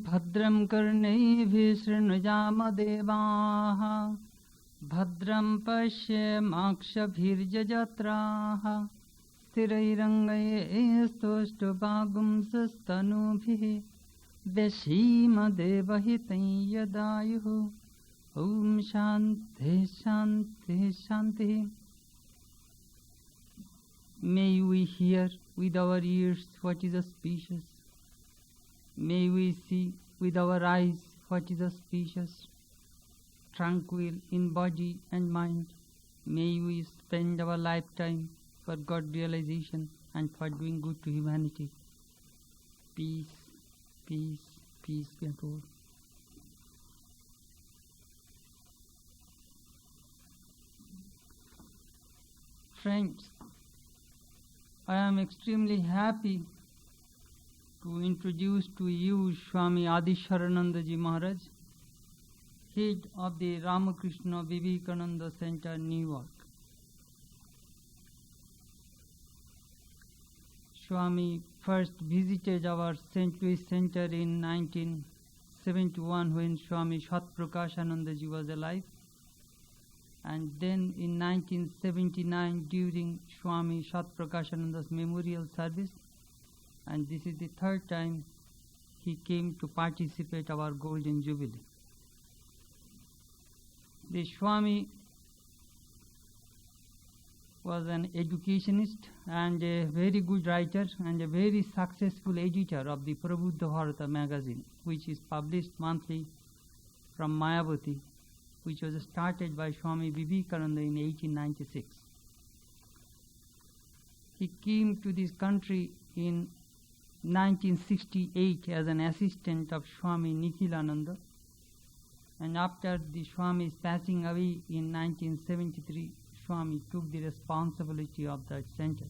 भद्रं कर्णैभिः शृणुयामदेवाः भद्रं पश्येमाक्षभिर्यजत्राः स्थिरैरङ्गैस्तुष्टुवागुंसस्तनूभिः व्यसीमदेवहितं यदायुः ॐ शान्तिः शान्तिः शान्तिः. May we hear with our ears what is auspicious. May we see with our eyes what is auspicious. Tranquil in body and mind, may we spend our lifetime for God realization and for doing good to humanity. Peace, peace, peace be unto all. Friends, I am extremely happy to introduce to you Swami Adiswarananda Ji Maharaj, head of the Ramakrishna Vivekananda Center, New York. Swami first visited our St. Louis Center in 1971 when Swami Satprakashananda Ji was alive, and then in 1979 during Swami Satprakashananda's memorial service, and this is the third time he came to participate our Golden Jubilee. The Swami was an educationist and a very good writer and a very successful editor of the Prabuddha Bharata magazine, which is published monthly from Mayavati, which was started by Swami Vivekananda in 1896. He came to this country in 1968 as an assistant of Swami Nikhilananda, and after the Swami's passing away in 1973, Swami took the responsibility of that center.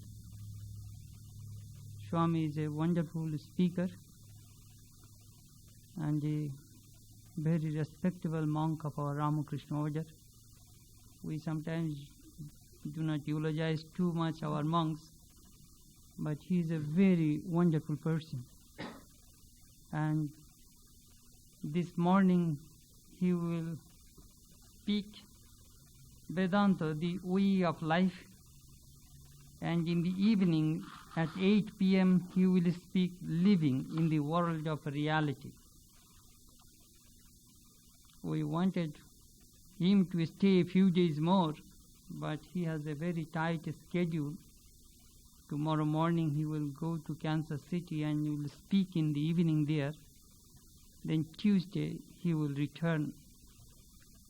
Swami is a wonderful speaker and a very respectable monk of our Ramakrishna order. We sometimes do not eulogize too much our monks, but he is a very wonderful person. And this morning he will speak Vedanta, the way of life, and in the evening at 8 p.m. he will speak living in the world of reality. We wanted him to stay a few days more, but he has a very tight schedule. Tomorrow morning he will go to Kansas City and he will speak in the evening there. Then Tuesday he will return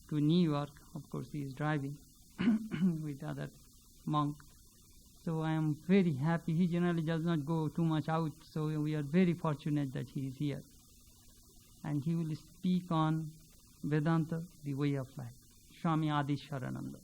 to New York. Of course he is driving with other monks. So I am very happy. He generally does not go too much out, so we are very fortunate that he is here. And he will speak on Vedanta, the way of life. Swami Adiswarananda.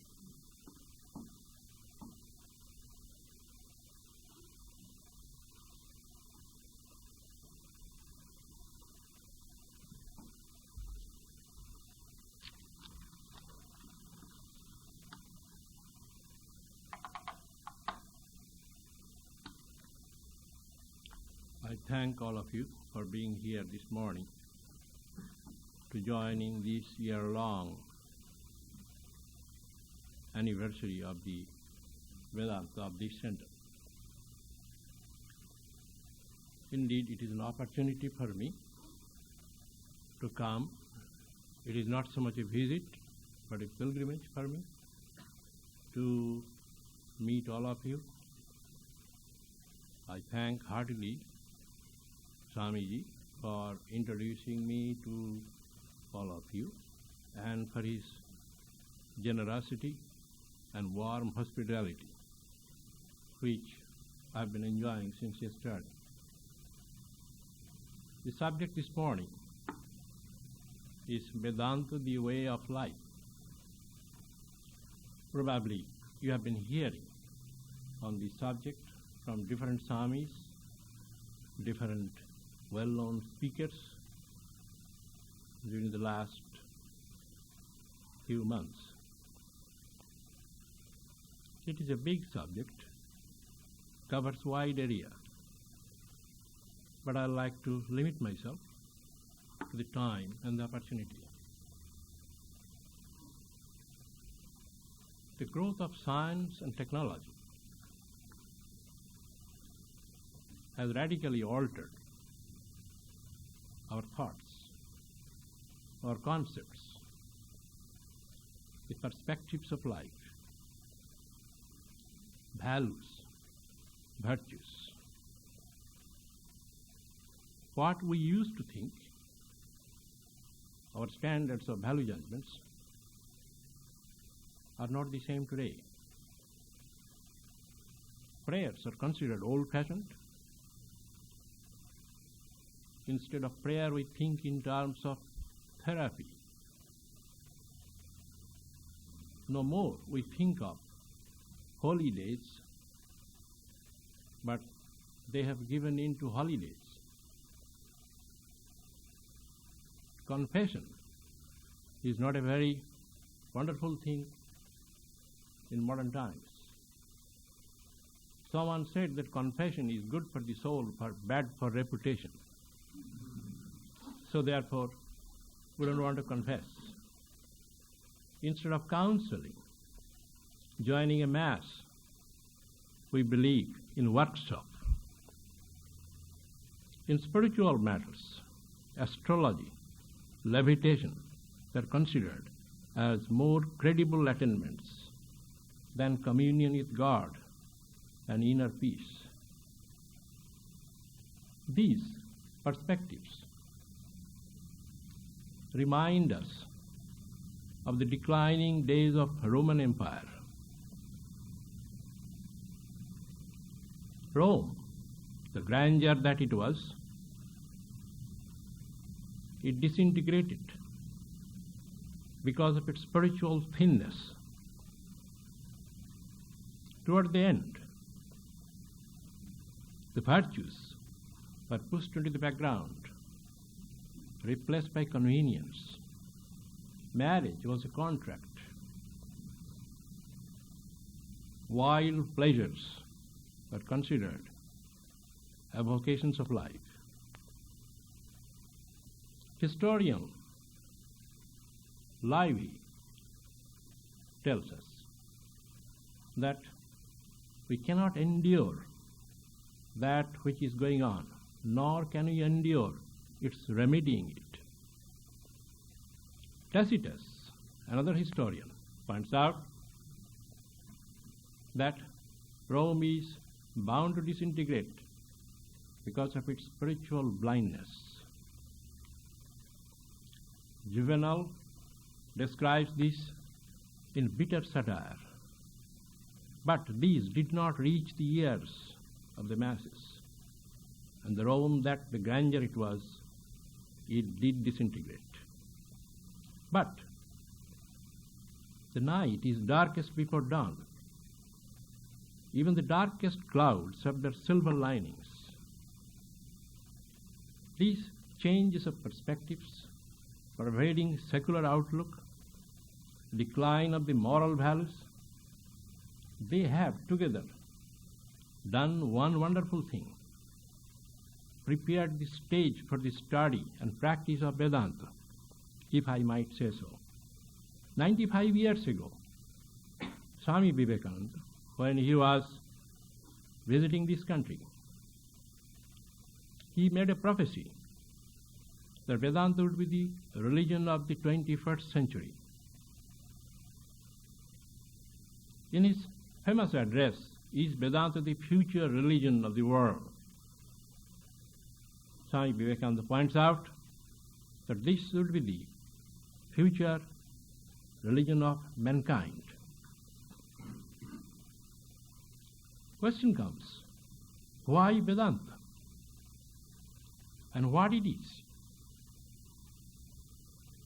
I thank all of you for being here this morning to join in this year-long anniversary of the Vedanta of this center. Indeed, it is an opportunity for me to come. It is not so much a visit, but a pilgrimage for me to meet all of you. I thank heartily Swamiji for introducing me to all of you and for his generosity and warm hospitality, which I've been enjoying since yesterday. The subject this morning is Vedanta, the way of life. Probably you have been hearing on this subject from different Swamis, different well-known speakers during the last few months. It is a big subject, covers wide area. but I like to limit myself to the time and the opportunity. The growth of science and technology has radically altered our thoughts, our concepts, the perspectives of life, values, virtues. What we used to think, our standards of value judgments, are not the same today. Prayers are considered old-fashioned. Instead of prayer, we think in terms of therapy. No more we think of holy days, but they have given in to holidays. Confession is not a very wonderful thing in modern times. Someone said that confession is good for the soul, but bad for reputation. So therefore, we don't want to confess. Instead of counseling, joining a mass, we believe in workshop. In spiritual matters, astrology, levitation are considered as more credible attainments than communion with God and inner peace. These perspectives remind us of the declining days of Roman Empire. Rome, the grandeur that it was, it disintegrated because of its spiritual thinness. Toward the end, the virtues were pushed into the background, replaced by convenience. Marriage was a contract. Wild pleasures were considered avocations of life. Historian Livy tells us that we cannot endure that which is going on, nor can we endure its remedying it. Tacitus, another historian, points out that Rome is bound to disintegrate because of its spiritual blindness. Juvenal describes this in bitter satire. But these did not reach the ears of the masses. And the Rome that the grandeur it was, it did disintegrate. But the night is darkest before dawn. Even the darkest clouds have their silver linings. These changes of perspectives, pervading secular outlook, decline of the moral values, they have together done one wonderful thing: prepared the stage for the study and practice of Vedanta, if I might say so. 95 years ago, Swami Vivekananda, when he was visiting this country, he made a prophecy that Vedanta would be the religion of the 21st century. In his famous address, "Is Vedanta the future religion of the world?" Swami Vivekananda points out that this should be the future religion of mankind. Question comes, why Vedanta? And what it is?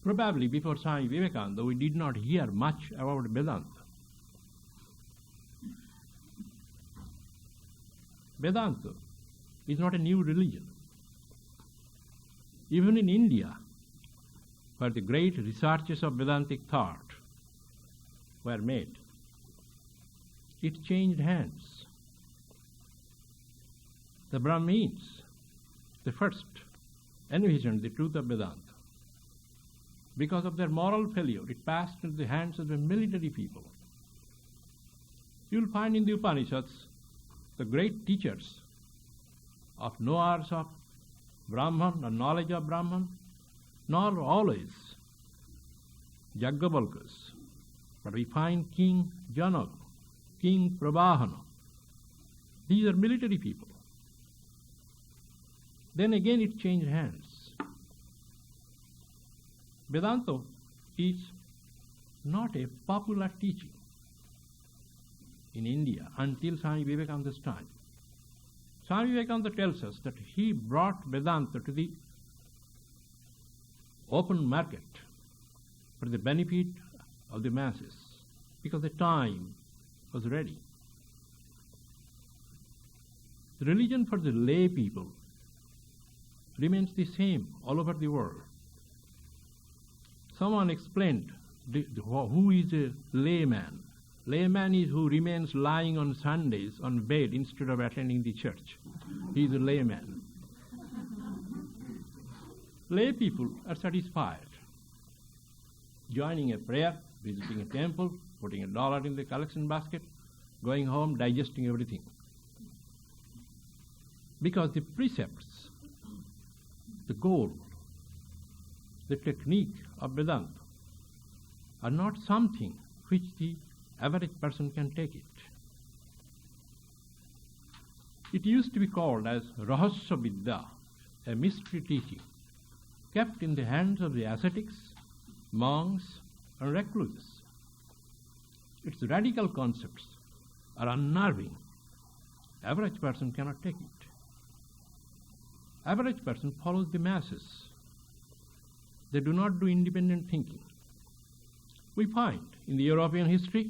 Probably before Swami Vivekananda, we did not hear much about Vedanta. Vedanta is not a new religion. Even in India, where the great researches of Vedantic thought were made, it changed hands. The Brahmins the first envisioned the truth of Vedanta. Because of their moral failure, it passed into the hands of the military people. You will find in the Upanishads the great teachers of no hours of Brahman or knowledge of Brahman, nor always Yajnavalkyas, but we find King Janaka, King Prabhahana. These are military people. Then again it changed hands. Vedanta is not a popular teaching in India until Swami Vivekananda's time. Swami Vivekananda tells us that he brought Vedanta to the open market for the benefit of the masses because the time was ready. The religion for the lay people remains the same all over the world. Someone explained who is a layman. Layman is who remains lying on Sundays on bed instead of attending the church. He is a layman. Lay people are satisfied. Joining a prayer, visiting a temple, putting $1 in the collection basket, going home, digesting everything. Because the precepts, the goal, the technique of Vedanta are not something which the average person can take it. It used to be called as Rahasya Vidya, a mystery teaching, kept in the hands of the ascetics, monks, and recluses. Its radical concepts are unnerving. Average person cannot take it. Average person follows the masses. They do not do independent thinking. We find in the European history,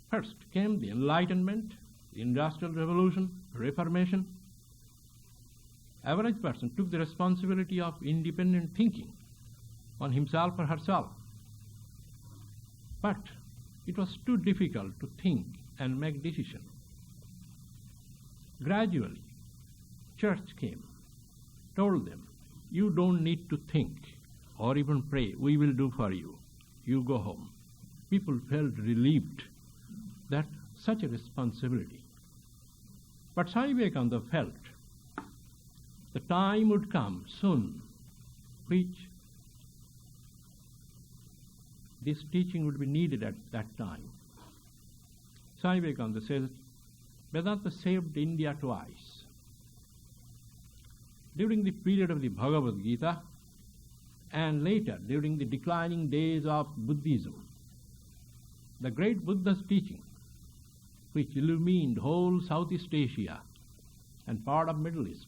first came the Enlightenment, the Industrial Revolution, Reformation. Average person took the responsibility of independent thinking on himself or herself. But it was too difficult to think and make decisions. Gradually, church came, told them, you don't need to think or even pray, we will do for you. You go home. People felt relieved that such a responsibility. But Swami Vivekananda felt the time would come soon which this teaching would be needed at that time. Swami Vivekananda says, Vedanta saved India twice. During the period of the Bhagavad Gita and later during the declining days of Buddhism, the great Buddha's teaching, which illumined whole Southeast Asia and part of Middle East,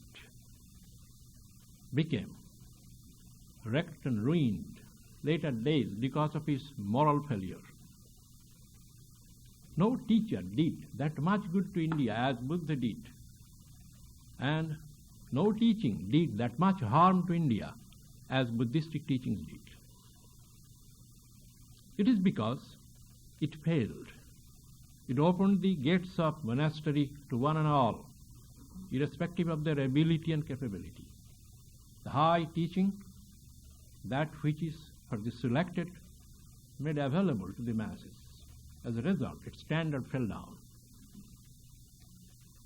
became wrecked and ruined later days because of his moral failure. No teacher did that much good to India as Buddha did, and no teaching did that much harm to India as Buddhistic teachings did. It is because it failed. It opened the gates of monastery to one and all, irrespective of their ability and capability. The high teaching, that which is for the selected, made available to the masses. As a result, its standard fell down.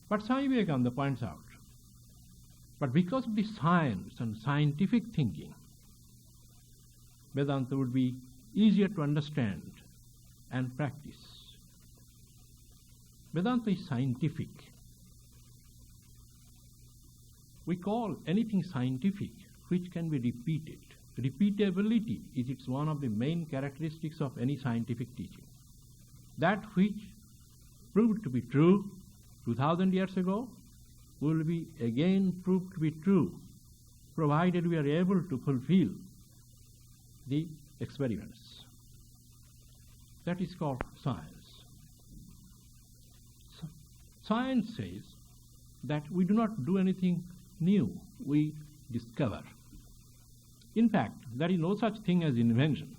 But Swami Vivekananda points out, but because of the science and scientific thinking, Vedanta would be easier to understand and practice. Vedanta is scientific. We call anything scientific which can be repeated. Repeatability is one of the main characteristics of any scientific teaching. That which proved to be true 2000 years ago will be again proved to be true, provided we are able to fulfill the experiments. That is called science. Science says that we do not do anything new, we discover. In fact, there is no such thing as invention.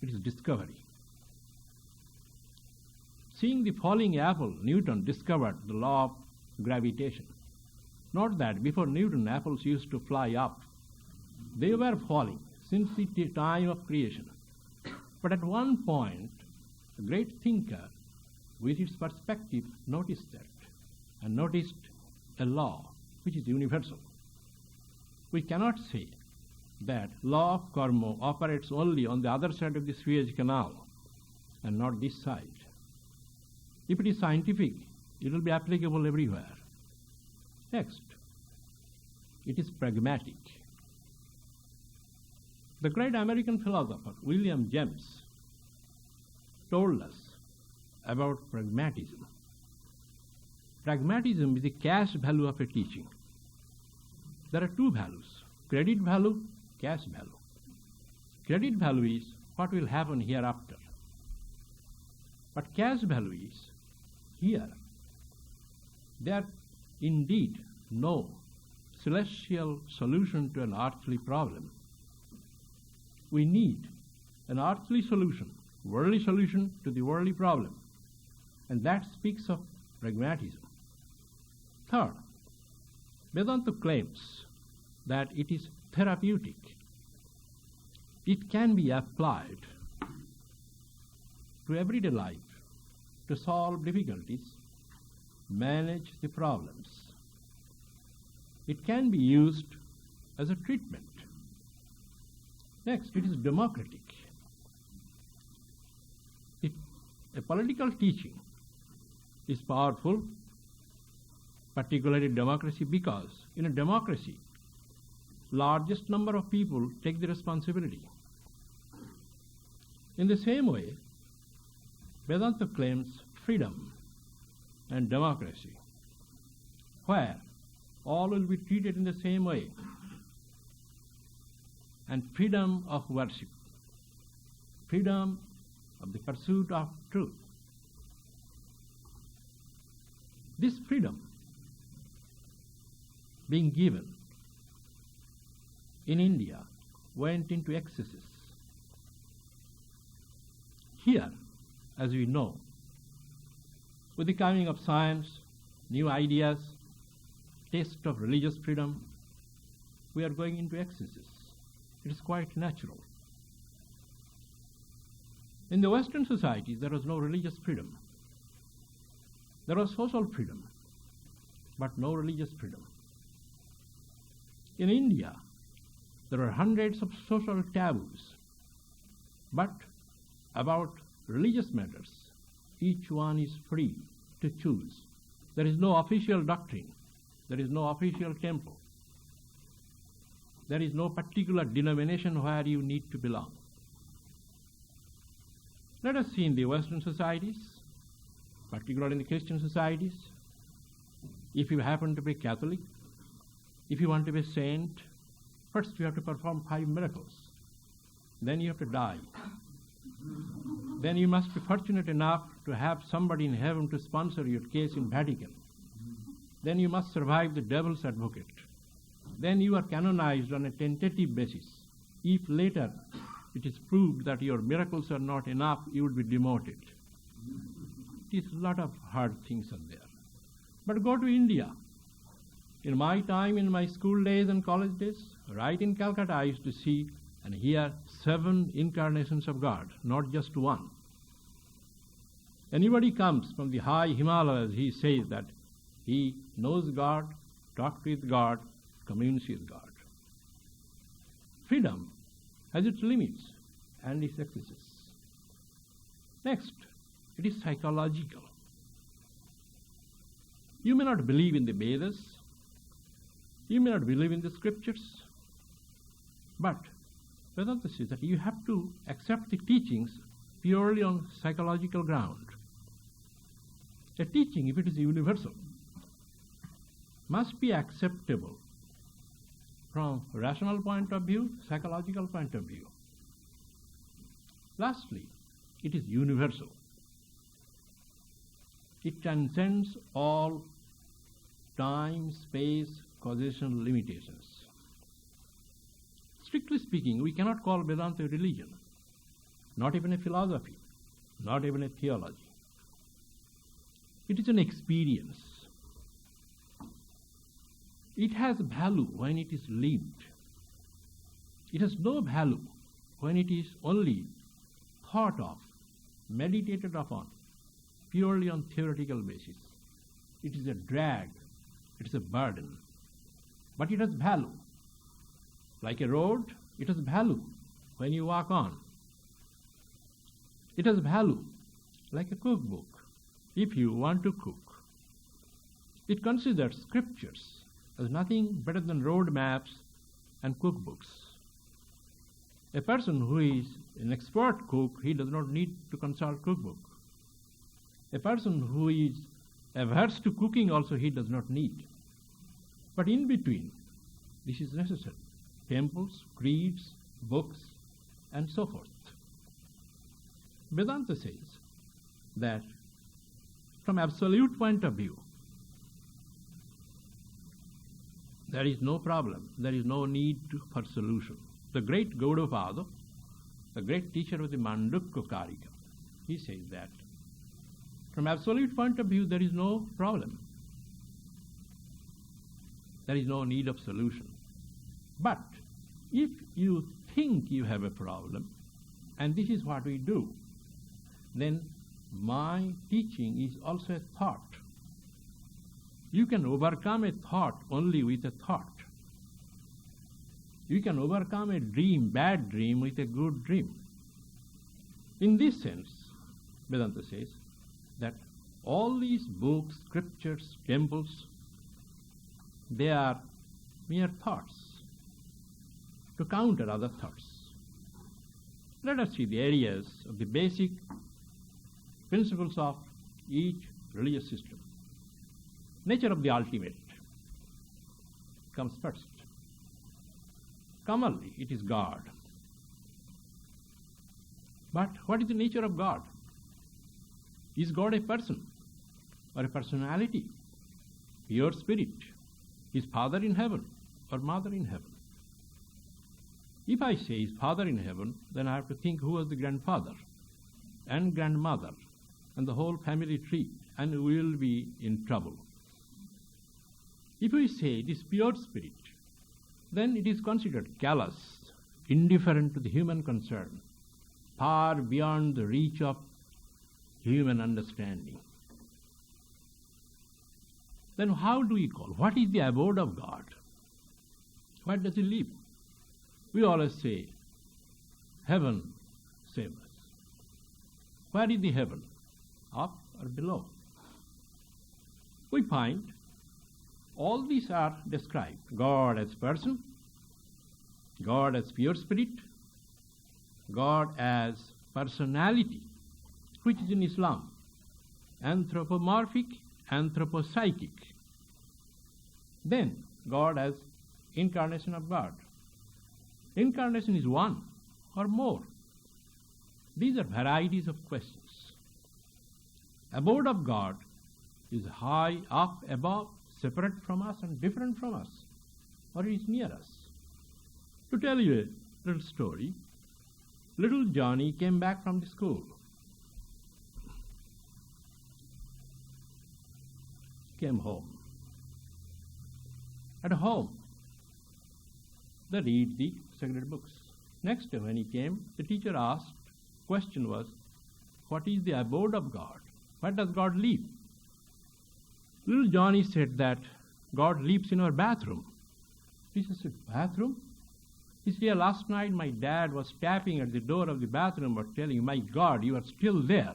It is discovery. Seeing the falling apple, Newton discovered the law of gravitation. Not that before Newton apples used to fly up. They were falling since the time of creation. But at one point, a great thinker with its perspective noticed that and noticed a law which is universal. We cannot say that law of karma operates only on the other side of the Suez Canal and not this side. If it is scientific, it will be applicable everywhere. Next, it is pragmatic. The great American philosopher William James told us about pragmatism. Pragmatism is the cash value of a teaching. There are two values, credit value, cash value. Credit value is what will happen hereafter. But cash value is here. There indeed no celestial solution to an earthly problem. We need an earthly solution, worldly solution to the worldly problem. And that speaks of pragmatism. Third, Vedanta claims that it is therapeutic. It can be applied to everyday life to solve difficulties, manage the problems. It can be used as a treatment. Next, it is democratic. A political teaching is powerful, particularly in democracy, because in a democracy, largest number of people take the responsibility. In the same way, Vedanta claims freedom and democracy, where all will be treated in the same way, and freedom of worship, freedom of the pursuit of truth. This freedom being given in India went into excesses. Here, as we know, with the coming of science, new ideas, taste of religious freedom, we are going into excesses. It is quite natural. In the Western societies, there was no religious freedom. There was social freedom, but no religious freedom. In India, there are hundreds of social taboos, but about religious matters, each one is free to choose. There is no official doctrine. There is no official temple. There is no particular denomination where you need to belong. Let us see in the Western societies, particularly in the Christian societies, if you happen to be Catholic, if you want to be a saint, first you have to perform 5 miracles. Then you have to die. Then you must be fortunate enough to have somebody in heaven to sponsor your case in Vatican. Then you must survive the devil's advocate. Then you are canonized on a tentative basis. If later it is proved that your miracles are not enough, you will be demoted. It is a lot of hard things are there. But go to India. In my time, in my school days and college days, right in Calcutta, I used to see and hear 7 incarnations of God, not just one. Anybody comes from the high Himalayas, he says that he knows God, talks with God, communes with God. Freedom has its limits and its excesses. Next, it is psychological. You may not believe in the Vedas, you may not believe in the scriptures, but Vedanta says that you have to accept the teachings purely on psychological ground. A teaching, if it is universal, must be acceptable from rational point of view, psychological point of view. Lastly, it is universal. It transcends all time, space, causation limitations. Strictly speaking, we cannot call Vedanta a religion, not even a philosophy, not even a theology. It is an experience. It has value when it is lived. It has no value when it is only thought of, meditated upon, purely on theoretical basis. It is a drag, it is a burden. But it has value. Like a road, it has value when you walk on. It has value like a cookbook if you want to cook. It considers scriptures as nothing better than road maps and cookbooks. A person who is an expert cook, he does not need to consult cookbook. A person who is averse to cooking also, he does not need. But in between, this is necessary. Temples, creeds, books, and so forth. Vedanta says that from absolute point of view, there is no problem, there is no need for solution. The great Gaudapada, the great teacher of the Mandukya Karika, he says that from absolute point of view, there is no problem. There is no need of solution. But if you think you have a problem, and this is what we do, then my teaching is also a thought. You can overcome a thought only with a thought. You can overcome a dream, bad dream, with a good dream. In this sense, Vedanta says that all these books, scriptures, temples, they are mere thoughts to counter other thoughts. Let us see the areas of the basic principles of each religious system. Nature of the ultimate comes first. Commonly, it is God. But what is the nature of God? Is God a person or a personality? Pure spirit? Is Father in heaven or Mother in heaven? If I say is Father in heaven, then I have to think who was the grandfather and grandmother and the whole family tree, and we will be in trouble. If we say it is pure spirit, then it is considered callous, indifferent to the human concern, far beyond the reach of human understanding. Then how do we call? What is the abode of God? Where does he live? We always say, heaven save us. Where is the heaven? Up or below? We find all these are described. God as person, God as pure spirit, God as personality, which is in Islam, anthropomorphic, anthropopsychic. Then God as incarnation of God. Incarnation is one or more. These are varieties of questions. Abode of God is high up above, separate from us and different from us, or it is near us. To tell you a little story, little Johnny came back from the school. Came home. At home, they read the sacred books. Next day when he came, the teacher asked, question was, what is the abode of God? Where does God live? Little Johnny said that God lives in our bathroom. Teacher said, bathroom? He said, yeah, last night my dad was tapping at the door of the bathroom but telling, my God, you are still there.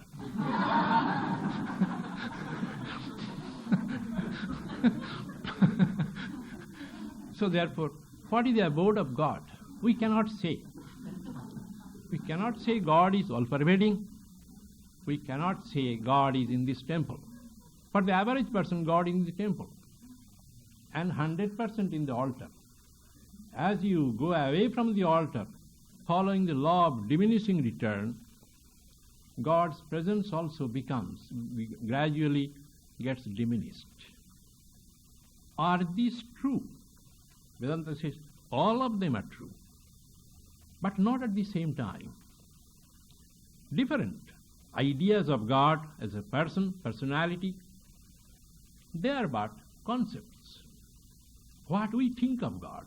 So therefore, what is the abode of God? We cannot say. We cannot say God is all-pervading. We cannot say God is in this temple. For the average person, God is in the temple and 100% in the altar. As you go away from the altar, following the law of diminishing return, God's presence also gradually gets diminished. Are these true? Vedanta says all of them are true, but not at the same time. Different ideas of God as a person, personality, they are but concepts. what we think of God,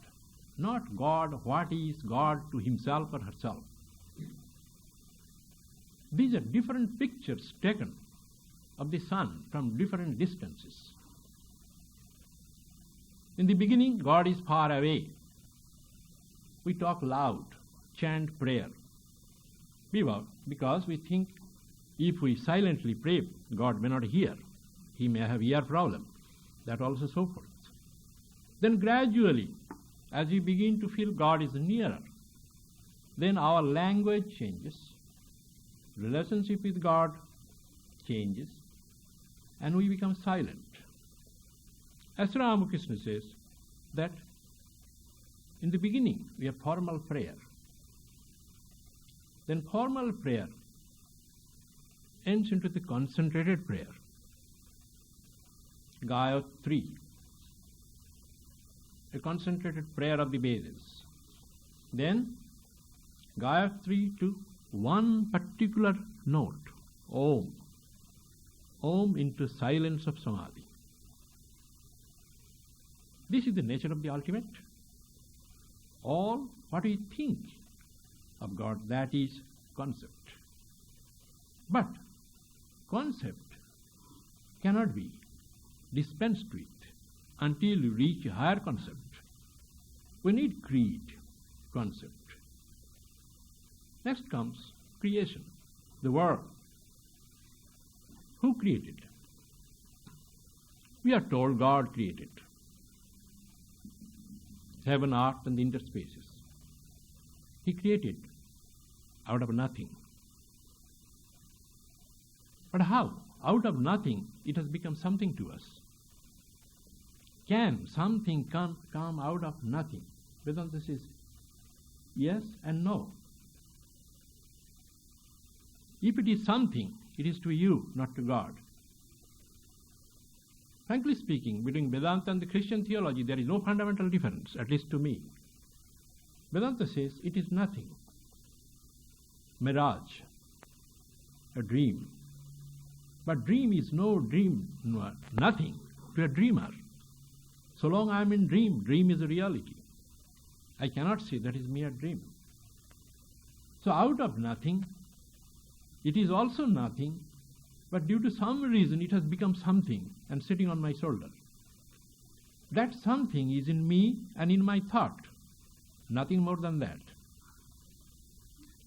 not God, what is God to himself or herself. These are different pictures taken of the sun from different distances. In the beginning, God is far away. We talk loud, chant prayer. Because we think if we silently pray, God may not hear. He may have ear problem. That also so forth. Then gradually, as we begin to feel God is nearer, then our language changes, relationship with God changes, and we become silent. As Ramakrishna says that in the beginning we have formal prayer. Then formal prayer ends into the concentrated prayer. Gayatri, a concentrated prayer of the Vedas. Then Gayatri to one particular note, Om. Om into silence of Samadhi. This is the nature of the ultimate. All what we think of God, that is concept. But concept cannot be dispensed with until you reach a higher concept. We need creed, concept. Next comes creation, the world. Who created? We are told God created heaven, earth, and the interspaces. He created out of nothing. But how? Out of nothing, it has become something to us. Can something come out of nothing? Vedanta says yes and no. If it is something, it is to you, not to God. Frankly speaking, between Vedanta and the Christian theology, there is no fundamental difference, at least to me. Vedanta says it is nothing. Mirage, a dream. But dream is no dream, nothing to a dreamer. So long I am in dream, dream is a reality. I cannot say that is mere dream. So out of nothing, it is also nothing, but due to some reason it has become something and sitting on my shoulder. That something is in me and in my thought, nothing more than that.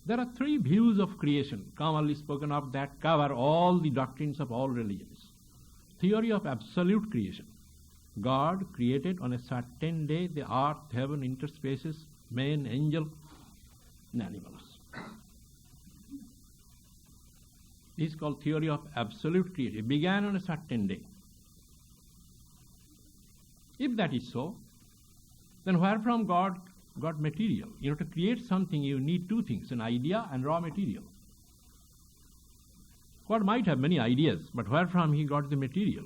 There are three views of creation, commonly spoken of, that cover all the doctrines of all religions. Theory of absolute creation. God created on a certain day the earth, heaven, interspaces, man, angel, and animals. This is called theory of absolute creation. It began on a certain day. If that is so, then where from God got material? In order to create something, you need two things, an idea and raw material. God might have many ideas, but where from he got the material?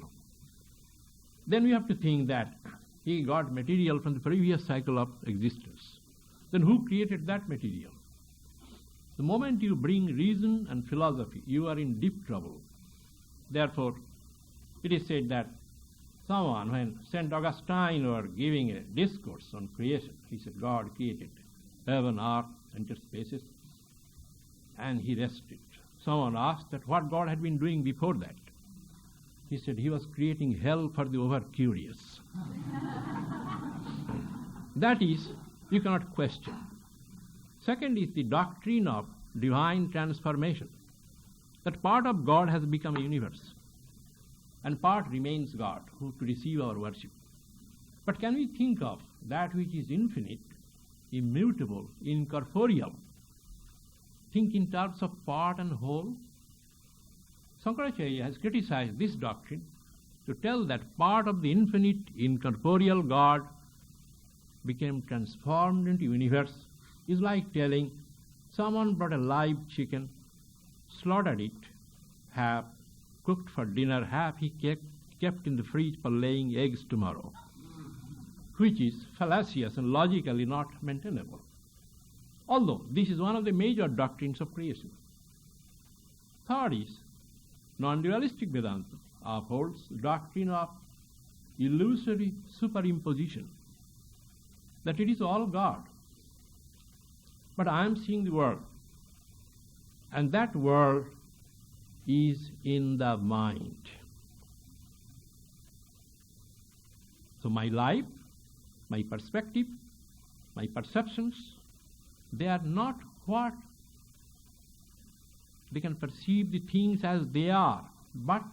Then we have to think that he got material from the previous cycle of existence. Then who created that material? The moment you bring reason and philosophy, you are in deep trouble. Therefore, it is said that someone, when St. Augustine were giving a discourse on creation, he said God created heaven, earth, interspaces, and he rested. Someone asked that what God had been doing before that. He said he was creating hell for the over-curious. That is, you cannot question. Second is the doctrine of divine transformation, that part of God has become a universe, and part remains God, who to receive our worship. But can we think of that which is infinite, immutable, incorporeal, think in terms of part and whole? Shankaracharya has criticized this doctrine to tell that part of the infinite, incorporeal God became transformed into universe is like telling someone brought a live chicken, slaughtered it, half, cooked for dinner, half he kept in the fridge for laying eggs tomorrow, which is fallacious and logically not maintainable. Although this is one of the major doctrines of creation. Third is, non-dualistic Vedanta upholds the doctrine of illusory superimposition, that it is all God. But I am seeing the world, and that world is in the mind. So my life, my perspective, my perceptions, they are not what they can perceive the things as they are, but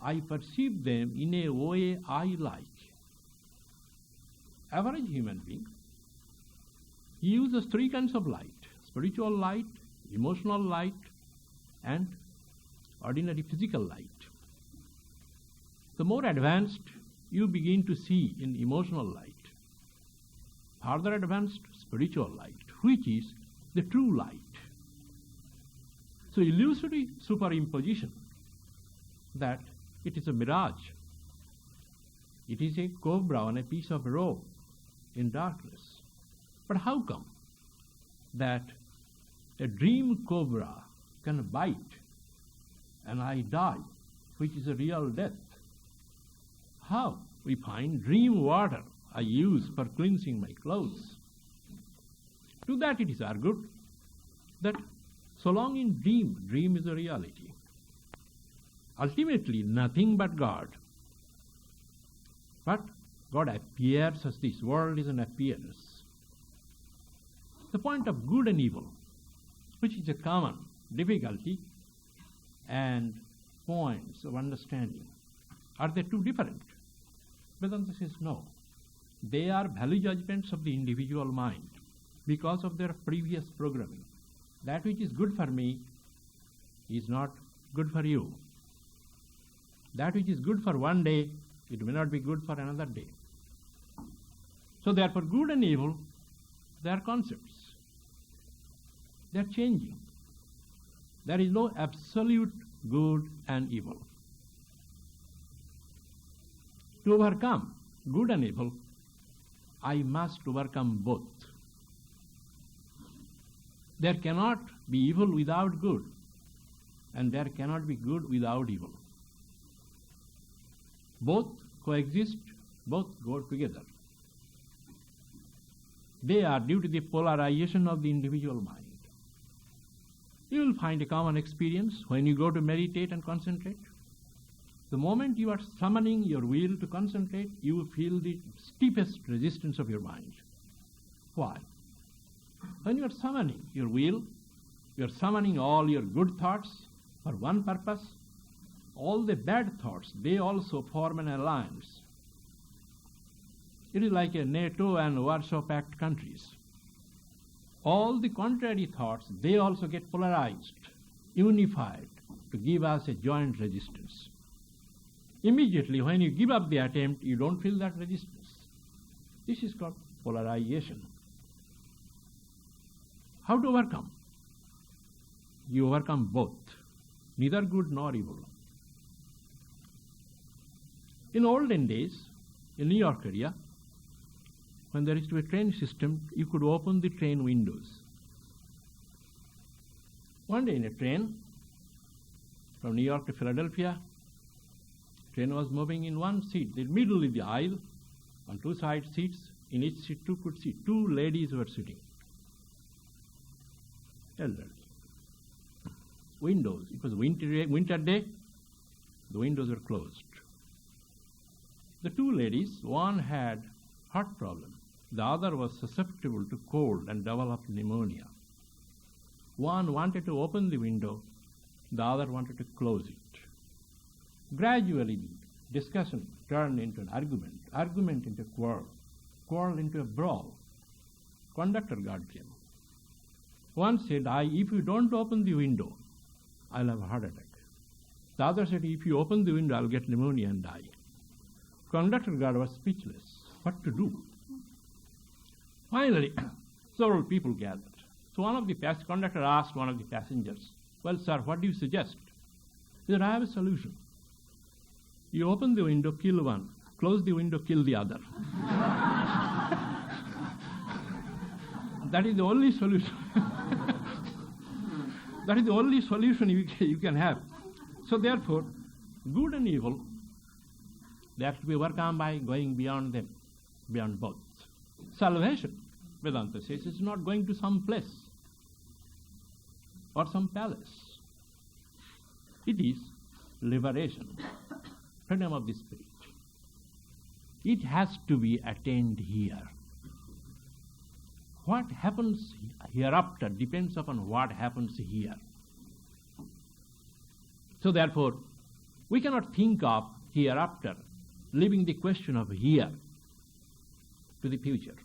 I perceive them in a way I like. Average human being, he uses three kinds of light: spiritual light, emotional light, and ordinary physical light. The more advanced you begin to see in emotional light, further advanced spiritual light, which is the true light. So illusory superimposition, that it is a mirage, it is a cobra on a piece of rope in darkness. But how come that a dream cobra can bite and I die, which is a real death? How? We find dream water I use for cleansing my clothes. To that it is argued that so long in dream is a reality. Ultimately nothing but God. But God appears as this world is an appearance. The point of good and evil, which is a common difficulty and points of understanding, are they too different? Vedanta says no. They are value judgments of the individual mind because of their previous programming. That which is good for me is not good for you. That which is good for one day, it may not be good for another day. So therefore good and evil, they are concepts. They are changing. There is no absolute good and evil. To overcome good and evil, I must overcome both. There cannot be evil without good, and there cannot be good without evil. Both coexist, both go together. They are due to the polarization of the individual mind. You will find a common experience when you go to meditate and concentrate. The moment you are summoning your will to concentrate, you will feel the steepest resistance of your mind. Why? When you are summoning your will, you are summoning all your good thoughts for one purpose. All the bad thoughts, they also form an alliance. It is like a NATO and Warsaw Pact countries. All the contrary thoughts, they also get polarized, unified, to give us a joint resistance. Immediately, when you give up the attempt, you don't feel that resistance. This is called polarization. How to overcome? You overcome both, neither good nor evil. In olden days, in New York area, when there used to be a train system, you could open the train windows. One day in a train from New York to Philadelphia, train was moving in one seat. The middle of the aisle, on two side seats, in each seat two could see. Two ladies were sitting. Elderly. Windows. It was winter day. The windows were closed. The two ladies, one had heart problem. The other was susceptible to cold and developed pneumonia. One wanted to open the window. The other wanted to close it. Gradually, the discussion turned into an argument into a quarrel into a brawl. Conductor guard came. One said, if you don't open the window, I'll have a heart attack. The other said, if you open the window, I'll get pneumonia and die. Conductor guard was speechless. What to do? Finally, several people gathered. So one of the conductor asked one of the passengers, well, sir, what do you suggest? He said, I have a solution. You open the window, kill one. Close the window, kill the other. That is the only solution. That is the only solution you can have. So therefore, good and evil, they have to be overcome by going beyond them, beyond both. salvation, Vedanta says, is not going to some place or some palace. It is liberation, freedom of the spirit. It has to be attained here. What happens hereafter depends upon what happens here. So therefore, we cannot think of hereafter leaving the question of here to the future.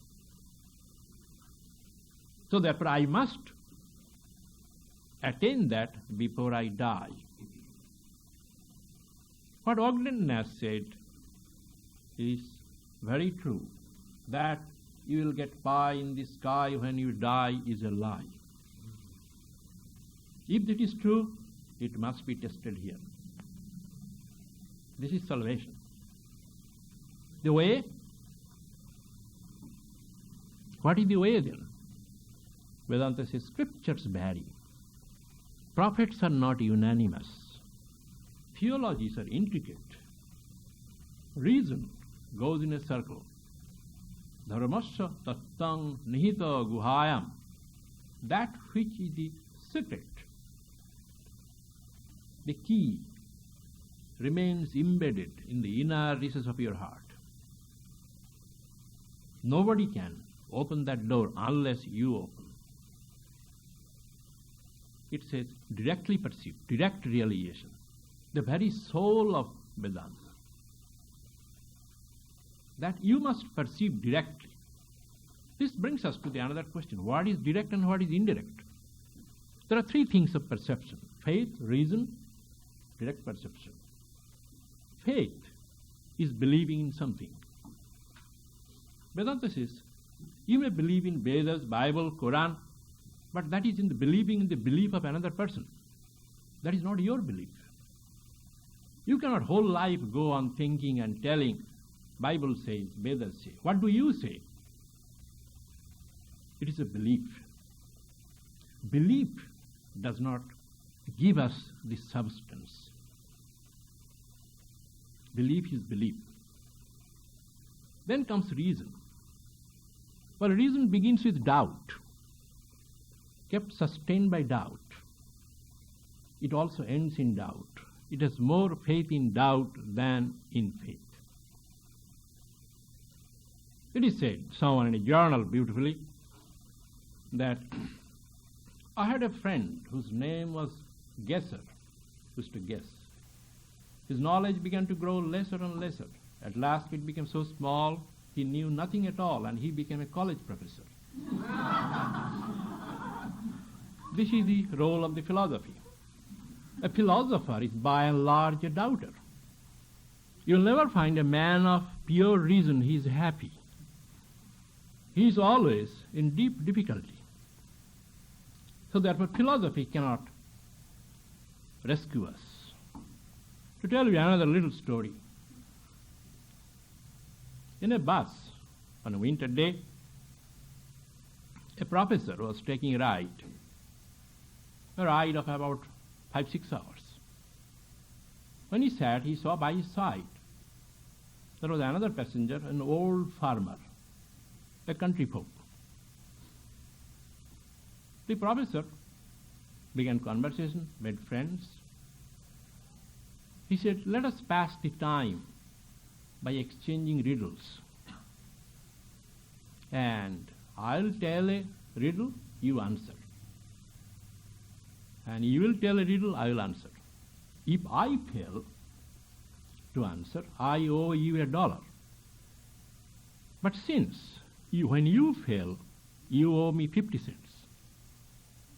So therefore, I must attain that before I die. What Ogden has said is very true, that you will get pie in the sky when you die is a lie. If that is true, it must be tested here. This is salvation. The way? What is the way then? Vedanta says scriptures vary. Prophets are not unanimous. Theologies are intricate. Reason goes in a circle. Dharmasya tattang nihita guhayam. That which is the secret, the key, remains embedded in the inner recess of your heart. Nobody can open that door unless you open. It says directly perceived, direct realization, the very soul of Vedanta. That you must perceive directly. This brings us to the another question. What is direct and what is indirect? There are three things of perception: faith, reason, direct perception. Faith is believing in something. Vedanta says, you may believe in Vedas, Bible, Quran, but that is in the believing in the belief of another person. That is not your belief. You cannot whole life go on thinking and telling, Bible says, Vedas say. What do you say? It is a belief. Belief does not give us the substance. Belief is belief. Then comes reason. Well, reason begins with doubt, kept sustained by doubt. It also ends in doubt. It has more faith in doubt than in faith. It is said, someone in a journal beautifully, that I had a friend whose name was Guesser, who used to guess. His knowledge began to grow lesser and lesser. At last it became so small, he knew nothing at all, and he became a college professor. This is the role of the philosophy. A philosopher is by and large a doubter. You'll never find a man of pure reason he is happy. He is always in deep difficulty. So therefore philosophy cannot rescue us. To tell you another little story. In a bus on a winter day, a professor was taking a ride of about 5-6 hours. When he sat, he saw by his side there was another passenger, an old farmer, a country folk. The professor began conversation, made friends. He said, let us pass the time by exchanging riddles. And I'll tell a riddle, you answer. And you will tell a riddle, I will answer. If I fail to answer, I owe you $1. But since when you fail, you owe me 50 cents.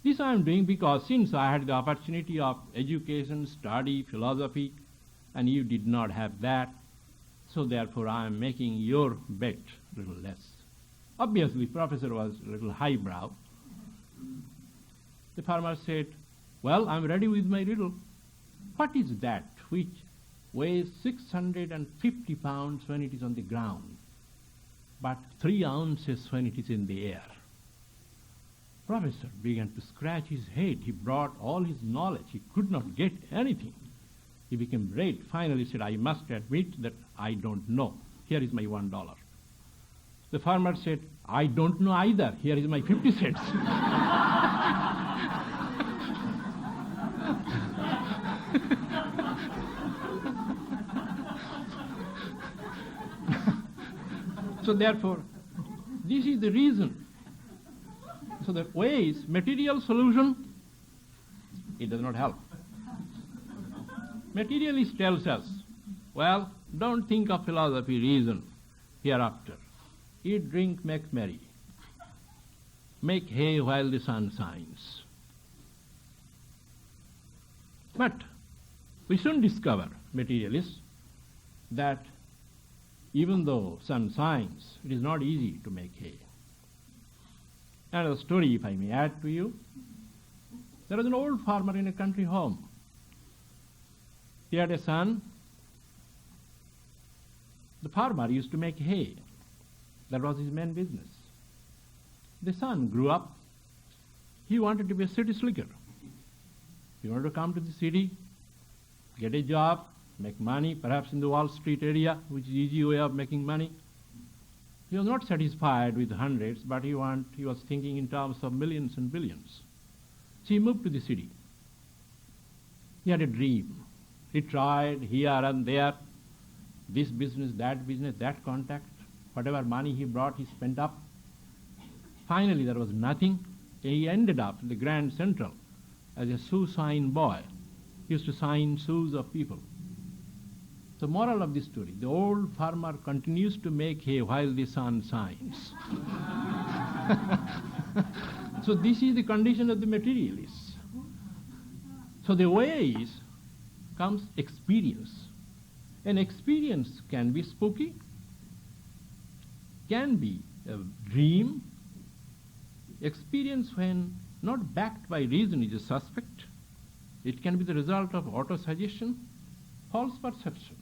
This I am doing because since I had the opportunity of education, study, philosophy, and you did not have that, so therefore I am making your bet a little less. Obviously, the professor was a little highbrow. The farmer said, well, I am ready with my riddle. What is that which weighs 650 pounds when it is on the ground, but 3 ounces when it is in the air? Professor began to scratch his head. He brought all his knowledge. He could not get anything. He became red. Finally said, I must admit that I don't know. Here is my $1. The farmer said, I don't know either. Here is my 50 cents. So therefore, this is the reason. So the way is material solution, it does not help. Materialist tells us, well, don't think of philosophy, reason, hereafter. Eat, drink, make merry. Make hay while the sun shines. But we soon discover, materialists, that even though sun shines, it is not easy to make hay. Another story, if I may add to you. There was an old farmer in a country home. He had a son. The farmer used to make hay. That was his main business. The son grew up. He wanted to be a city slicker. He wanted to come to the city, get a job, make money, perhaps in the Wall Street area, which is an easy way of making money. He was not satisfied with hundreds, but he was thinking in terms of millions and billions. So he moved to the city. He had a dream. He tried here and there, this business, that contact. Whatever money he brought, he spent up. Finally, there was nothing. He ended up in the Grand Central as a shoe shine boy. He used to shine shoes of people. The moral of this story, the old farmer continues to make hay while the sun shines. So this is the condition of the materialists. So the way comes experience. An experience can be spooky, can be a dream. Experience, when not backed by reason, is a suspect. It can be the result of autosuggestion, false perception.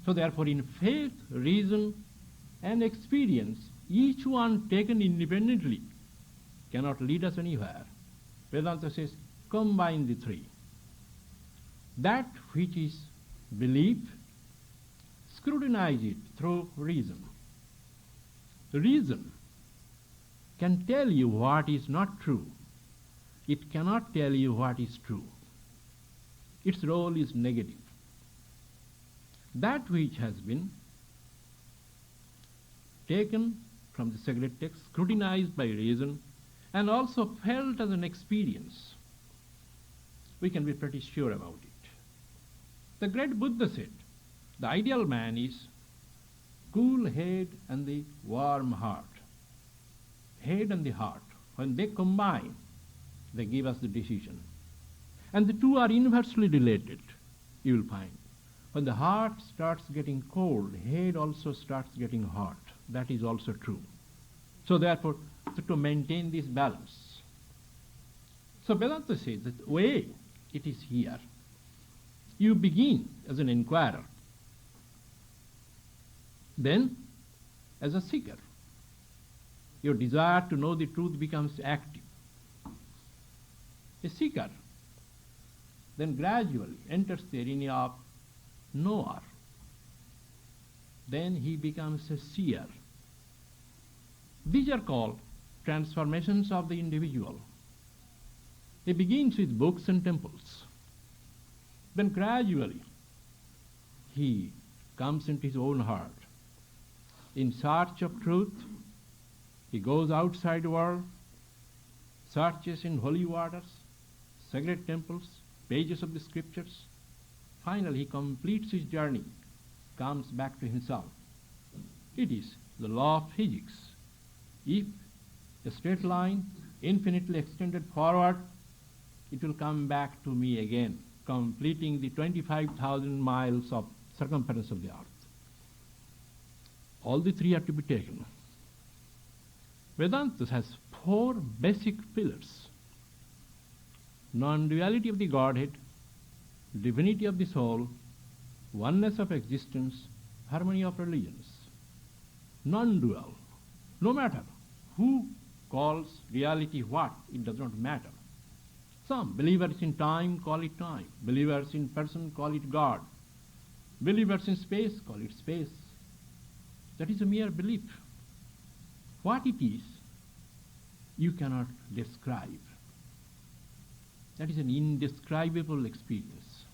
So therefore, in faith, reason, and experience, each one taken independently cannot lead us anywhere. Vedanta says, combine the three. That which is belief, scrutinize it through reason. The reason can tell you what is not true. It cannot tell you what is true. Its role is negative. That which has been taken from the sacred text, scrutinized by reason, and also felt as an experience, we can be pretty sure about it. The great Buddha said, the ideal man is cool head and the warm heart. Head and the heart, when they combine, they give us the decision. And the two are inversely related, you will find. When the heart starts getting cold, head also starts getting hot. That is also true. So therefore, to maintain this balance. So Vedanta says that way it is here. You begin as an inquirer, then as a seeker. Your desire to know the truth becomes active. A seeker then gradually enters the arena of knower. Then he becomes a seer. These are called transformations of the individual. He begins with books and temples. Then gradually he comes into his own heart. In search of truth, he goes outside the world, searches in holy waters, sacred temples, pages of the scriptures. Finally, he completes his journey, comes back to himself. It is the law of physics. If a straight line infinitely extended forward, it will come back to me again, completing the 25,000 miles of circumference of the earth. All the three are to be taken. Vedanta has four basic pillars: non-duality of the Godhead, divinity of the soul, oneness of existence, harmony of religions. Non-dual. No matter who calls reality what, it does not matter. Some believers in time call it time. Believers in person call it God. Believers in space call it space. That is a mere belief. What it is, you cannot describe. That is an indescribable experience.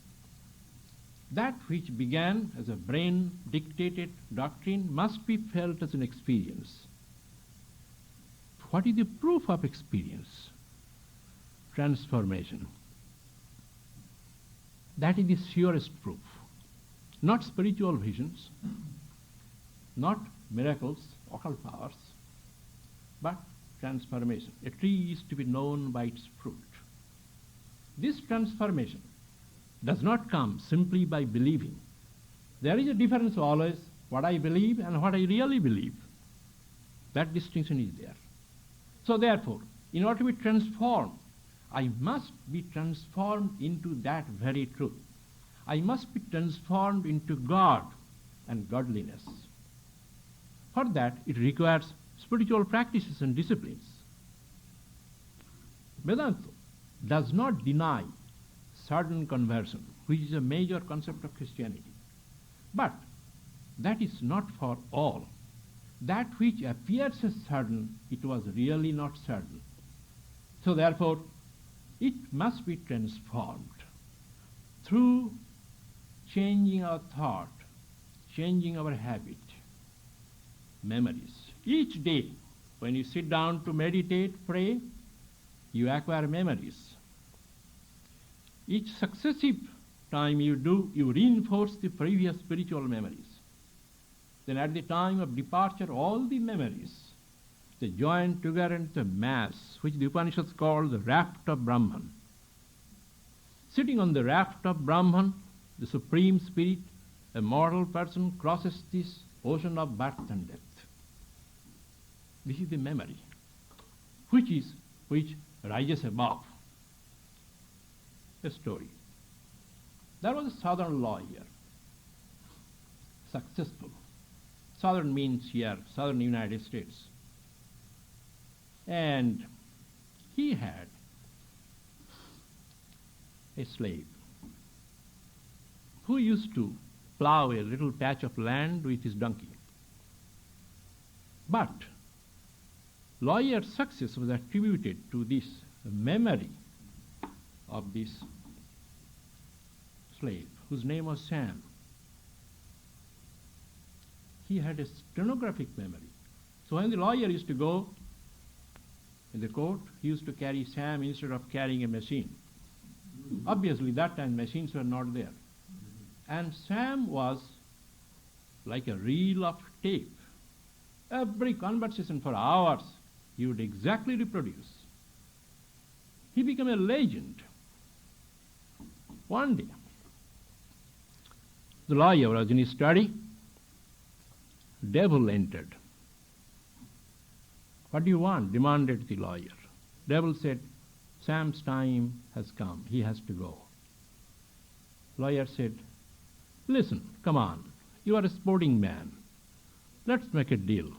That which began as a brain-dictated doctrine must be felt as an experience. What is the proof of experience? Transformation. That is the surest proof. Not spiritual visions, not miracles, occult powers, but transformation. A tree is to be known by its fruit. This transformation does not come simply by believing. There is a difference always, what I believe and what I really believe. That distinction is there. So therefore, in order to be transformed, I must be transformed into that very truth. I must be transformed into God and godliness. For that, it requires spiritual practices and disciplines. Vedanta does not deny sudden conversion, which is a major concept of Christianity. But that is not for all. That which appears as sudden, it was really not sudden. So therefore, it must be transformed through changing our thought, changing our habit, memories. Each day, when you sit down to meditate, pray, you acquire memories. Each successive time you do, you reinforce the previous spiritual memories. Then at the time of departure, all the memories, they join together into a mass, which the Upanishads call the raft of Brahman. Sitting on the raft of Brahman, the Supreme Spirit, a mortal person crosses this ocean of birth and death. This is the memory, which rises above. A story. There was a southern lawyer, successful. Southern means here, southern United States. And he had a slave who used to plow a little patch of land with his donkey. But lawyer's success was attributed to this memory of this slave, whose name was Sam. He had a stenographic memory. So when the lawyer used to go in the court, he used to carry Sam instead of carrying a machine. Obviously, that time machines were not there. And Sam was like a reel of tape. Every conversation for hours, he would exactly reproduce. He became a legend. One day, the lawyer was in his study. Devil entered. What do you want? Demanded the lawyer. Devil said, Sam's time has come. He has to go. Lawyer said, listen, come on. You are a sporting man. Let's make a deal.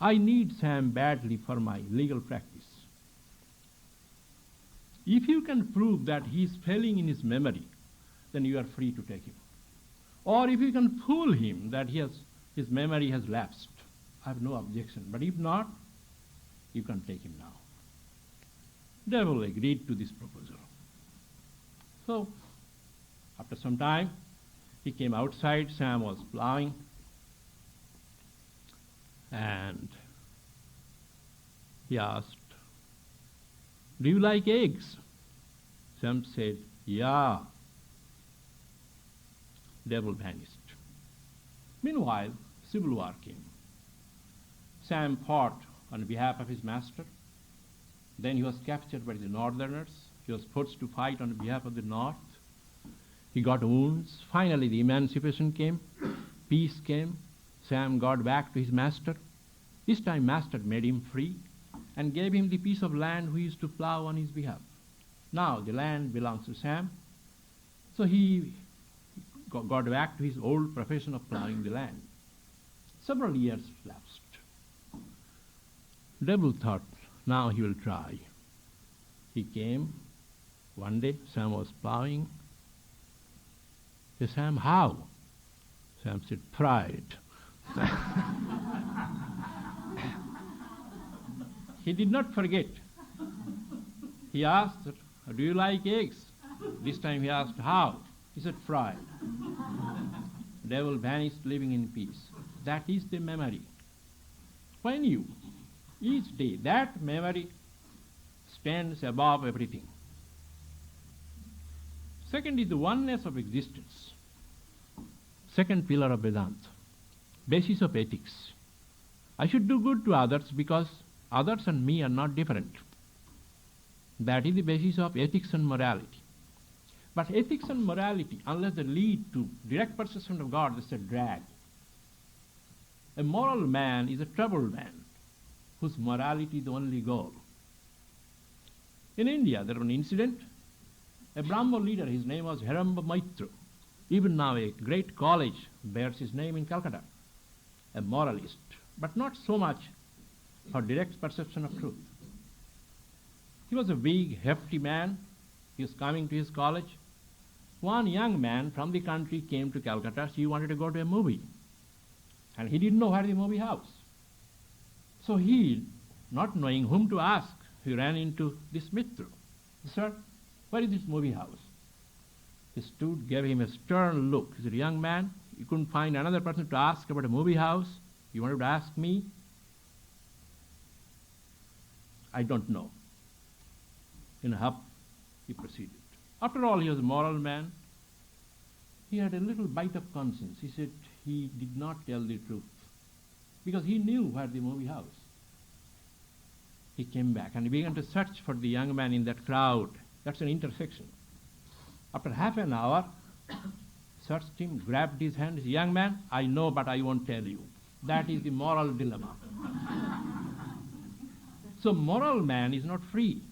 I need Sam badly for my legal practice. If you can prove that he is failing in his memory, then you are free to take him. Or if you can fool him that his memory has lapsed, I have no objection. But if not, you can take him now. Devil agreed to this proposal. So, after some time, he came outside. Sam was plowing. And he asked, do you like eggs? Sam said, yeah. Devil vanished. Meanwhile, civil war came. Sam fought on behalf of his master. Then he was captured by the northerners. He was forced to fight on behalf of the north. He got wounds. Finally, the emancipation came. Peace came. Sam got back to his master. This time, master made him free and gave him the piece of land he used to plow on his behalf. Now, the land belongs to Sam. So he got back to his old profession of plowing the land. Several years lapsed. Devil thought, now he will try. He came. One day, Sam was plowing. He said, Sam, how? Sam said, pride. He did not forget. He asked, do you like eggs? This time he asked, how? He said, fried. Devil vanished, living in peace. That is the memory. When you, each day, that memory stands above everything. Second is the oneness of existence. Second pillar of Vedanta. Basis of ethics. I should do good to others because others and me are not different. That is the basis of ethics and morality. But ethics and morality, unless they lead to direct perception of God, that's a drag. A moral man is a troubled man whose morality is the only goal. In India, there was an incident. A Brahmo leader, his name was Heramba Maitra. Even now a great college bears his name in Calcutta. A moralist, but not so much for direct perception of truth. He was a big, hefty man. He was coming to his college. One young man from the country came to Calcutta. He wanted to go to a movie. And he didn't know where the movie house. So he, not knowing whom to ask, he ran into this Mitra. Sir, where is this movie house? He stood, gave him a stern look. He said, young man, you couldn't find another person to ask about a movie house. You wanted to ask me? I don't know. In a huff, he proceeded. After all, he was a moral man. He had a little bite of conscience. He said he did not tell the truth because he knew where the movie house. He came back and he began to search for the young man in that crowd. That's an intersection. After half an hour, searched him, grabbed his hand, said, young man, I know, but I won't tell you. That is the moral dilemma. So moral man is not free.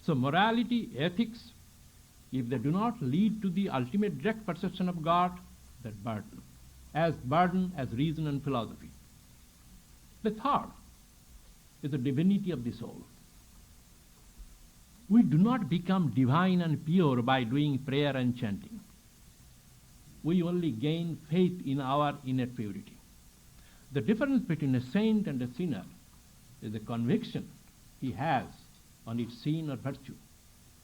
So morality, ethics, if they do not lead to the ultimate direct perception of God, that burden as reason and philosophy. The third is the divinity of the soul. We do not become divine and pure by doing prayer and chanting. We only gain faith in our inner purity. The difference between a saint and a sinner is the conviction he has on its sin or virtue.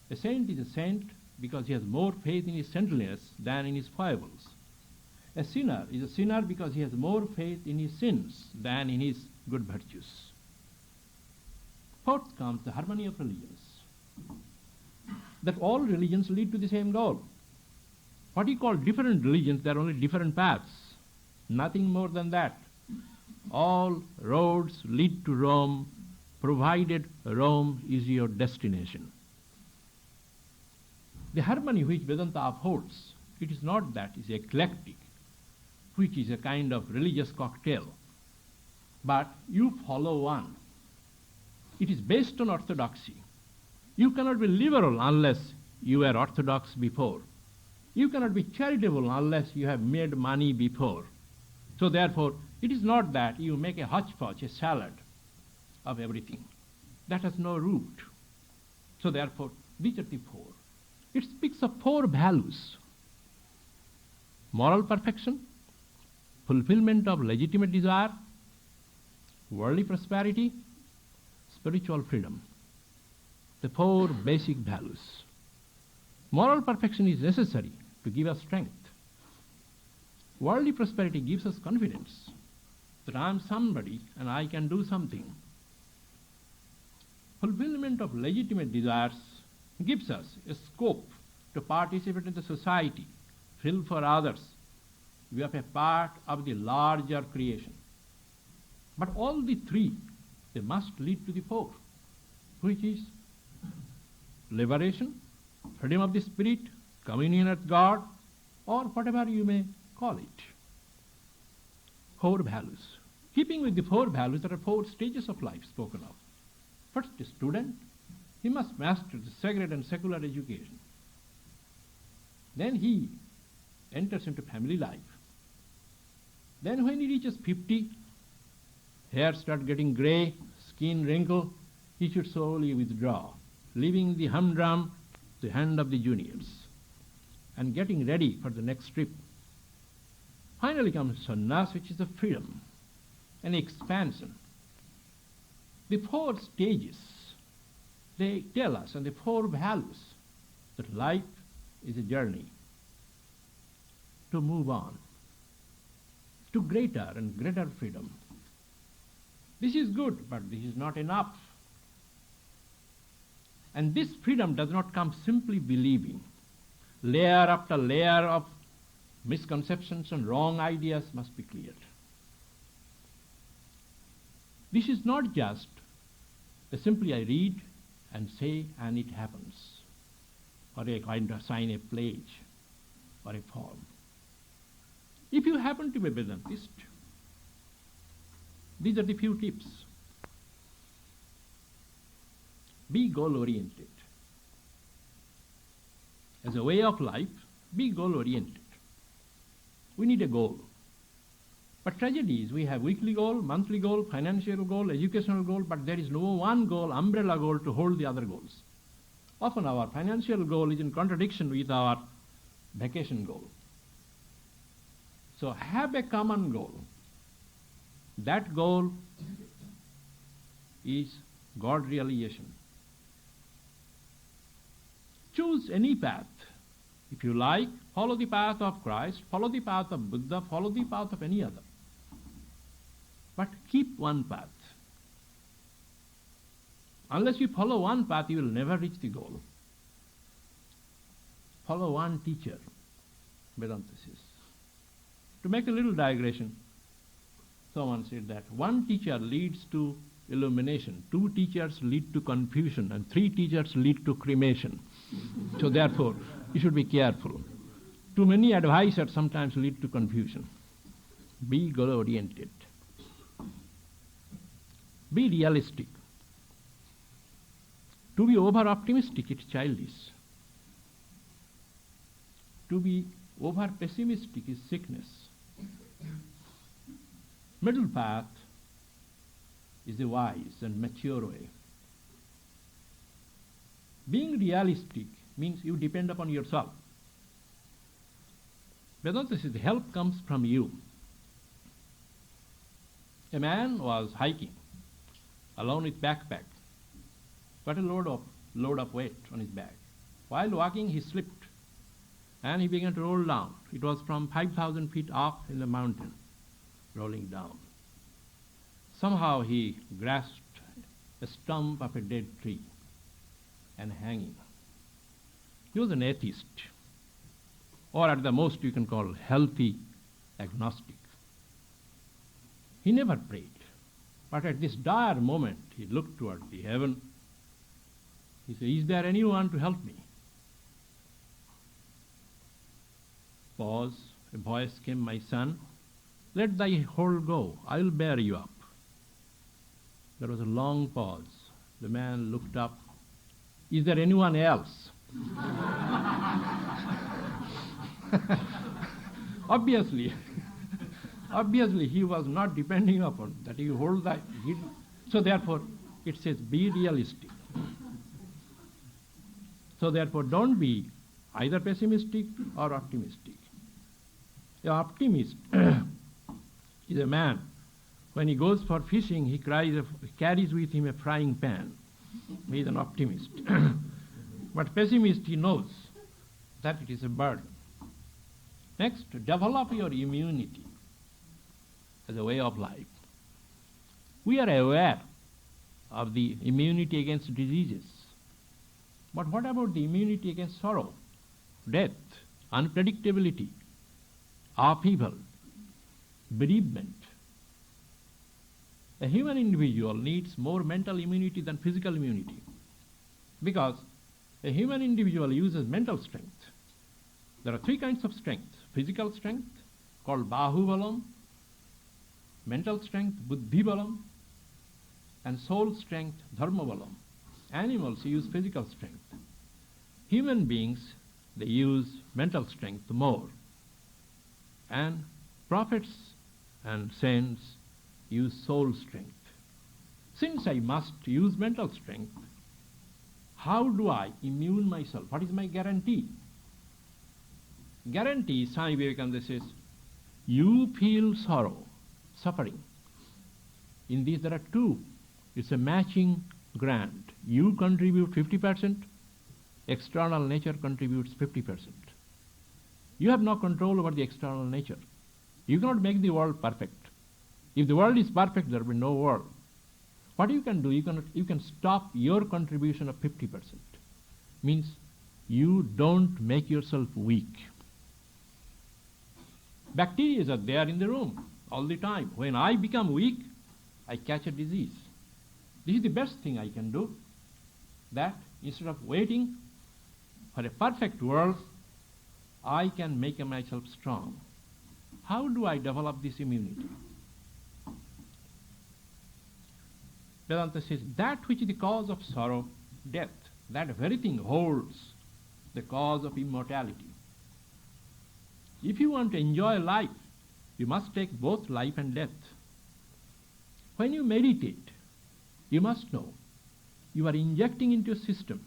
A saint is a saint because he has more faith in his saintliness than in his foibles. A sinner is a sinner because he has more faith in his sins than in his good virtues. Fourth comes the harmony of religions. That all religions lead to the same goal. What you call different religions, they are only different paths. Nothing more than that. All roads lead to Rome, provided Rome is your destination. The harmony which Vedanta upholds, it is not that, it is eclectic, which is a kind of religious cocktail. But you follow one. It is based on orthodoxy. You cannot be liberal unless you were orthodox before. You cannot be charitable unless you have made money before. So therefore, it is not that you make a hodgepodge, a salad of everything. That has no root. So therefore, these are the four. It speaks of four values. Moral perfection, fulfillment of legitimate desire, worldly prosperity, spiritual freedom. The four basic values. Moral perfection is necessary to give us strength. Worldly prosperity gives us confidence that I am somebody and I can do something. Fulfillment of legitimate desires gives us a scope to participate in the society, feel for others. We are a part of the larger creation. But all the three, they must lead to the fourth, which is liberation, freedom of the spirit, communion with God, or whatever you may call it. Four values. Keeping with the four values, there are four stages of life spoken of. First, a student, he must master the sacred and secular education. Then he enters into family life. Then when he reaches 50, hair starts getting grey, skin wrinkle, he should slowly withdraw, leaving the humdrum to the hand of the juniors and getting ready for the next trip. Finally comes sannyas, which is a freedom, an expansion. The four stages, they tell us, and the four values, that life is a journey to move on to greater and greater freedom. This is good, but this is not enough. And this freedom does not come simply believing. Layer after layer of misconceptions and wrong ideas must be cleared. This is not just simply I read and say and it happens, or I kind of sign a pledge or a form. If you happen to be a Vedantist, these are the few tips. Be goal-oriented. As a way of life, be goal-oriented. We need a goal. But tragedy is we have weekly goal, monthly goal, financial goal, educational goal, but there is no one goal, umbrella goal, to hold the other goals. Often our financial goal is in contradiction with our vacation goal. So have a common goal. That goal is God realization. Choose any path. If you like, follow the path of Christ, follow the path of Buddha, follow the path of any other. But keep one path. Unless you follow one path, you will never reach the goal. Follow one teacher, Vedanta says. To make a little digression, someone said that one teacher leads to illumination, two teachers lead to confusion, and three teachers lead to cremation. So therefore, you should be careful. Too many advisors sometimes lead to confusion. Be goal-oriented. Be realistic. To be over-optimistic, it's childish. To be over-pessimistic is sickness. Middle path is a wise and mature way. Being realistic means you depend upon yourself. Vedanta says help comes from you. A man was hiking alone with backpack, got a load of weight on his back. While walking, he slipped and he began to roll down. It was from 5,000 feet up in the mountain, rolling down. Somehow he grasped a stump of a dead tree and hanging. He was an atheist, or at the most you can call healthy agnostic. He never prayed, but at this dire moment he looked toward the heaven. He said, "Is there anyone to help me?" Pause. A voice came, "My son, let thy hold go. I will bear you up." There was a long pause. The man looked up. "Is there anyone else?" Obviously he was not depending upon that you hold that. So therefore it says be realistic. So therefore don't be either pessimistic or optimistic. An optimist is a man, when he goes for fishing, he carries with him a frying pan. He is an optimist. But pessimist, he knows that it is a burden. Next, develop your immunity as a way of life. We are aware of the immunity against diseases. But what about the immunity against sorrow, death, unpredictability, upheaval, bereavement? A human individual needs more mental immunity than physical immunity, because a human individual uses mental strength. There are three kinds of strength. Physical strength, called bahubalam, mental strength, buddhibalam, and soul strength, dharmabalam. Animals use physical strength. Human beings, they use mental strength more. And prophets and saints use soul strength. Since I must use mental strength, how do I immune myself? What is my guarantee? Guarantee, Swami Vivekananda says, you feel sorrow, suffering. In these there are two It's a matching grant. You contribute 50%, external nature contributes 50%. You have no control over the external nature. You cannot make the world perfect. If the world is perfect, there will be no world. What you can do, you can stop your contribution of 50%. Means you don't make yourself weak. Bacteria are there in the room all the time. When I become weak, I catch a disease. This is the best thing I can do. That instead of waiting for a perfect world, I can make myself strong. How do I develop this immunity? Vedanta says that which is the cause of sorrow, death, that very thing holds the cause of immortality. If you want to enjoy life, you must take both life and death. When you meditate, you must know you are injecting into a system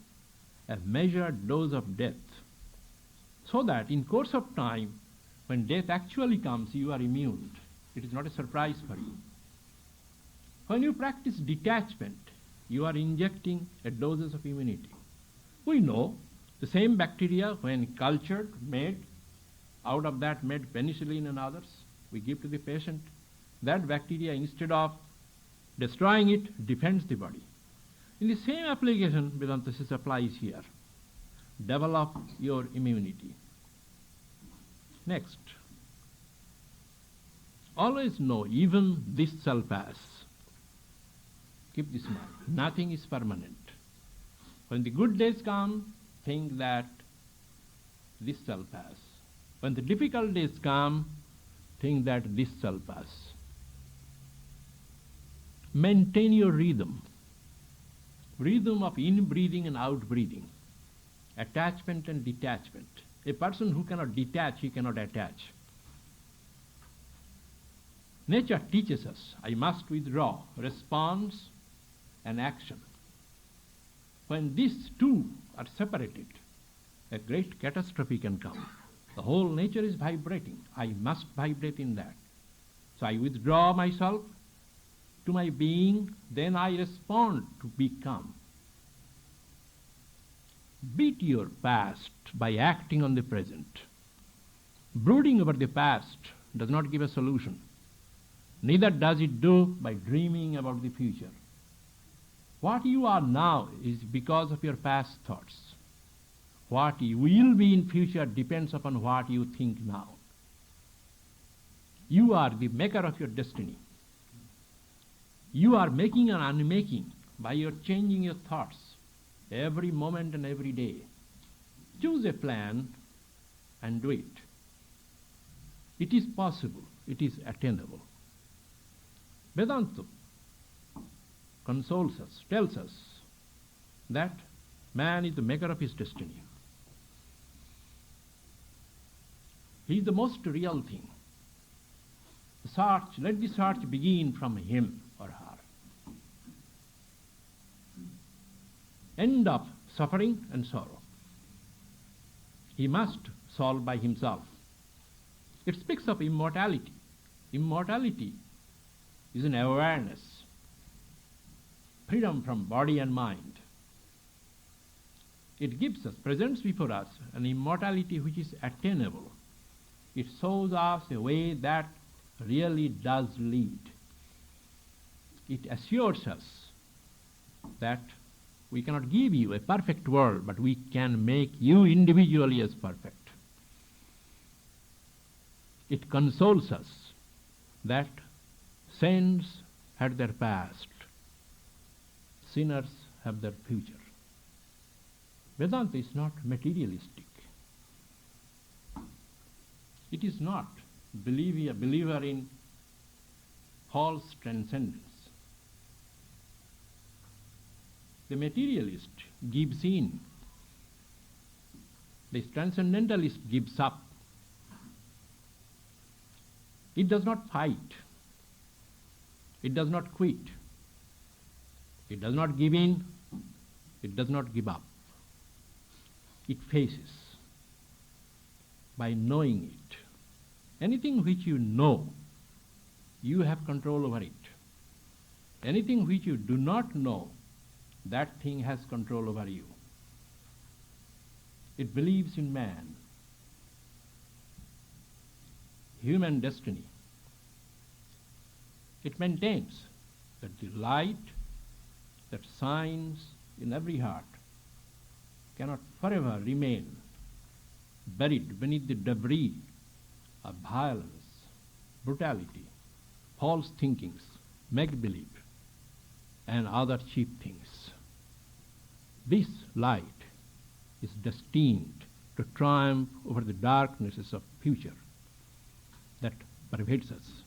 a measured dose of death, so that in course of time, when death actually comes, you are immune. It is not a surprise for you. When you practice detachment, you are injecting a doses of immunity. We know the same bacteria, when cultured, made, out of that made penicillin and others, we give to the patient. That bacteria, instead of destroying it, defends the body. In the same application, Vedanta says applies here. Develop your immunity. Next, always know even this shall pass. Keep this in mind. Nothing is permanent. When the good days come, think that this shall pass. When the difficult days come, think that this shall pass. Maintain your rhythm. Rhythm of in-breathing and out-breathing. Attachment and detachment. A person who cannot detach, he cannot attach. Nature teaches us, I must withdraw, response and action. When these two are separated, a great catastrophe can come. The whole nature is vibrating. I must vibrate in that. So I withdraw myself to my being, then I respond to become. Beat your past by acting on the present. Brooding over the past does not give a solution. Neither does it do by dreaming about the future. What you are now is because of your past thoughts. What you will be in future depends upon what you think now. You are the maker of your destiny. You are making and unmaking by your changing your thoughts every moment and every day. Choose a plan and do it. It is possible. It is attainable. Vedanta consoles us, tells us that man is the maker of his destiny. He is the most real thing. Let the search begin from him or her. End of suffering and sorrow. He must solve by himself. It speaks of immortality. Immortality is an awareness, freedom from body and mind. It gives us, presents before us, an immortality which is attainable. It shows us a way that really does lead. It assures us that we cannot give you a perfect world, but we can make you individually as perfect. It consoles us that saints had their past, sinners have their future. Vedanta is not materialistic. It is not a believer in false transcendence. The materialist gives in. The transcendentalist gives up. It does not fight. It does not quit. It does not give in. It does not give up. It faces by knowing it. Anything which you know, you have control over it. Anything which you do not know, that thing has control over you. It believes in man, human destiny. It maintains that the light that shines in every heart cannot forever remain buried beneath the debris of violence, brutality, false thinkings, make-believe, and other cheap things. This light is destined to triumph over the darknesses of future that pervades us,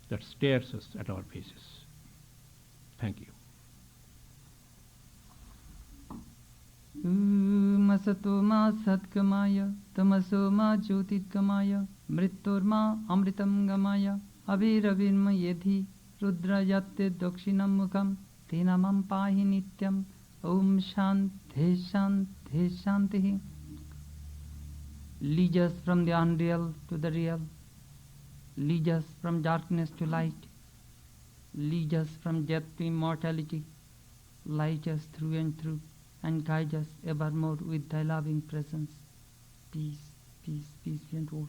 that stares us at our faces. Thank you. Masato ma satgamaya, tamaso ma jyotirgamaya, mritturma amritam gamaya, abhiravirma yedhi, rudra yatte dakshinam mukham, tenamam pahi nityam, om shanti shanti shanti. Lead us from the unreal to the real. Lead us from darkness to light. Lead us from death to immortality. Light us through and through, and guide us evermore with thy loving presence. Peace, peace, peace be unto all.